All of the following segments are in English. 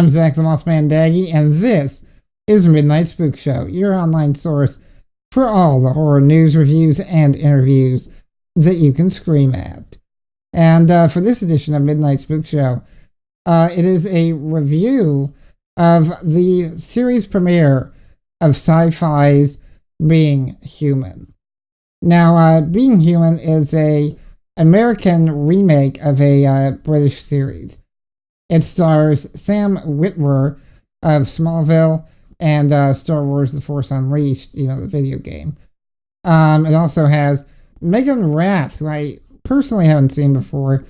I'm Zach the Mothman Daggy, and this is Midnight Spook Show, your online source for all the horror news, reviews, and interviews that you can scream at. And for this edition of Midnight Spook Show, it is a review of the series premiere of SyFy's Being Human. Now, Being Human is an American remake of a British series. It stars Sam Witwer of Smallville and Star Wars The Force Unleashed, the video game. It also has Megan Rath, who I personally haven't seen before,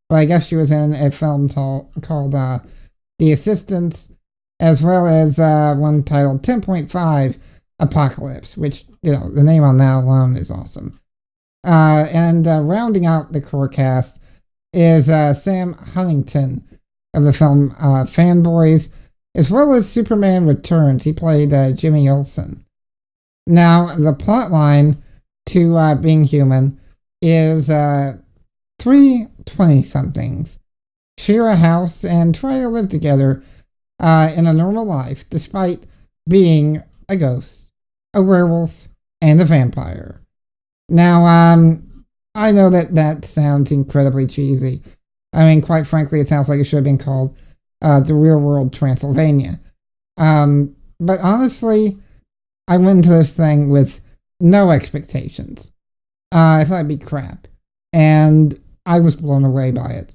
but I guess she was in a film called The Assistants, as well as one titled 10.5 Apocalypse, which, the name on that alone is awesome. And rounding out the core cast is Sam Huntington of the film Fanboys, as well as Superman Returns. He played Jimmy Olsen. Now, the plotline to Being Human is three 20-somethings share a house and try to live together in a normal life, despite being a ghost, a werewolf, and a vampire. Now, I know that sounds incredibly cheesy. I mean, quite frankly, it sounds like it should have been called The Real World Transylvania. But honestly, I went into this thing with no expectations. I thought it'd be crap. And I was blown away by it.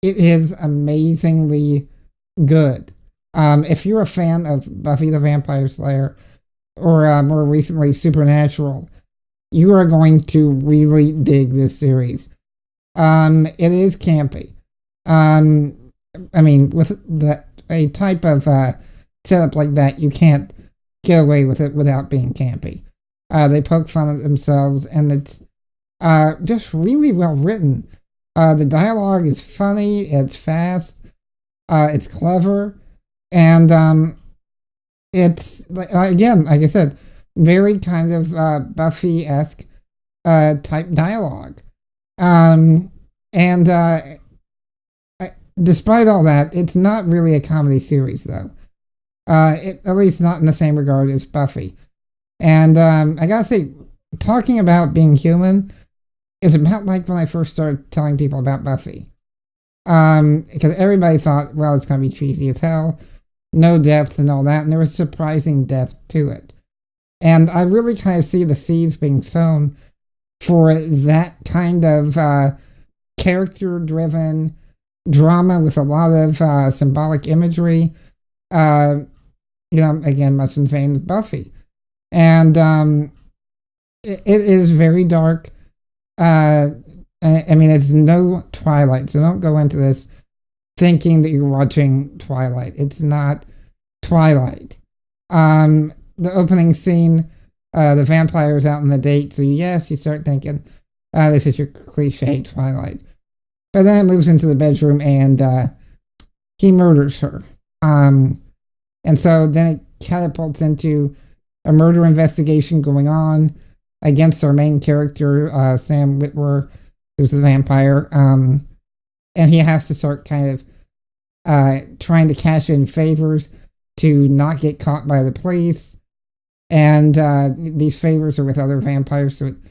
It is amazingly good. If you're a fan of Buffy the Vampire Slayer, or more recently Supernatural, you are going to really dig this series. It is campy. I mean, with a type of setup like that, you can't get away with it without being campy. They poke fun at themselves, and it's just really well written. The dialogue is funny, it's fast, it's clever, and it's, again, like I said, very kind of Buffy-esque type dialogue. Despite all that, it's not really a comedy series, though. At least not in the same regard as Buffy. And I gotta say, talking about Being Human is about like when I first started telling people about Buffy. Because everybody thought, well, it's gonna be cheesy as hell, no depth and all that, and there was surprising depth to it. And I really kind of see the seeds being sown for that kind of character-driven drama with a lot of symbolic imagery. Again, much in the vein of Buffy. And it is very dark. I mean, it's no Twilight, so don't go into this thinking that you're watching Twilight. It's not Twilight. The opening scene, the vampire's out on the date, so yes, you start thinking, this is your cliche Twilight. But then it moves into the bedroom and he murders her. And so then it catapults into a murder investigation going on against our main character, Sam Witwer, who's the vampire. And he has to start kind of trying to cash in favors to not get caught by the police. And these favors are with other vampires. And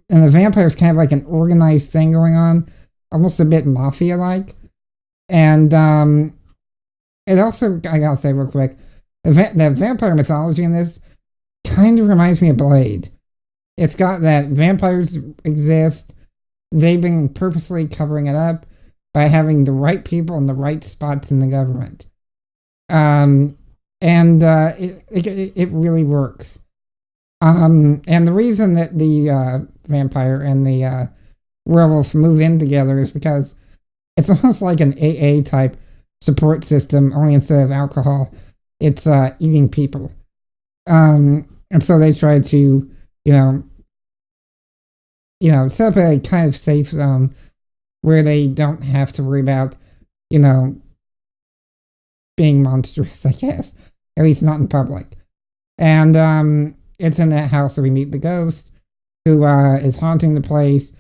the vampires kind of like an organized thing going on, almost a bit mafia-like. And it also, I gotta say real quick, the vampire mythology in this kind of reminds me of Blade. It's got that vampires exist. They've been purposely covering it up by having the right people in the right spots in the government. It really works. And the reason that the vampire and the werewolf move in together is because it's almost like an AA type support system, only instead of alcohol, it's eating people. And so they try to, set up a kind of safe zone where they don't have to worry about, being monstrous, I guess. At least not in public. And it's in that house that we meet the ghost, who is haunting the place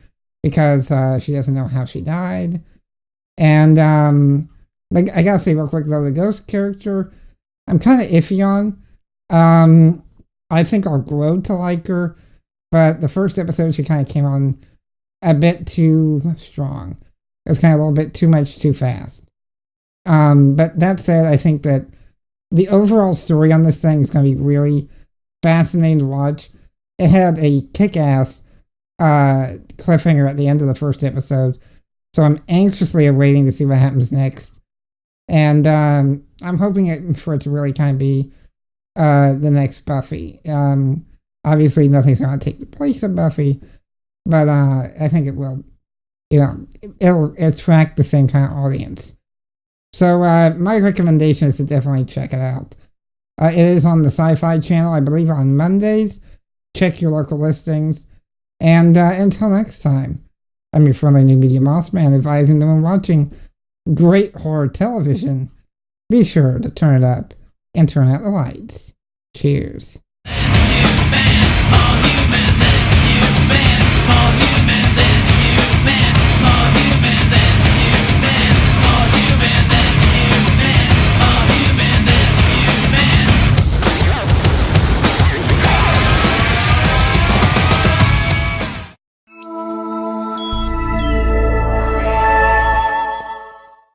because she doesn't know how she died. And Like, I gotta say real quick though, the ghost character, I'm kind of iffy on. I think I'll grow to like her, but the first episode she kind of came on a bit too strong. It was kind of a little bit too much too fast. But that said, I think that the overall story on this thing is going to be really fascinating to watch. It had a kick-ass cliffhanger at the end of the first episode, so I'm anxiously awaiting to see what happens next. And I'm hoping for it to really kind of be the next Buffy. Obviously, nothing's going to take the place of Buffy, but I think it will. It'll attract the same kind of audience. So my recommendation is to definitely check it out. It is on the SyFy channel, I believe, on Mondays. Check your local listings. And until next time, I'm your friendly new media moss man advising them when watching great horror television. Be sure to turn it up and turn out the lights. Cheers.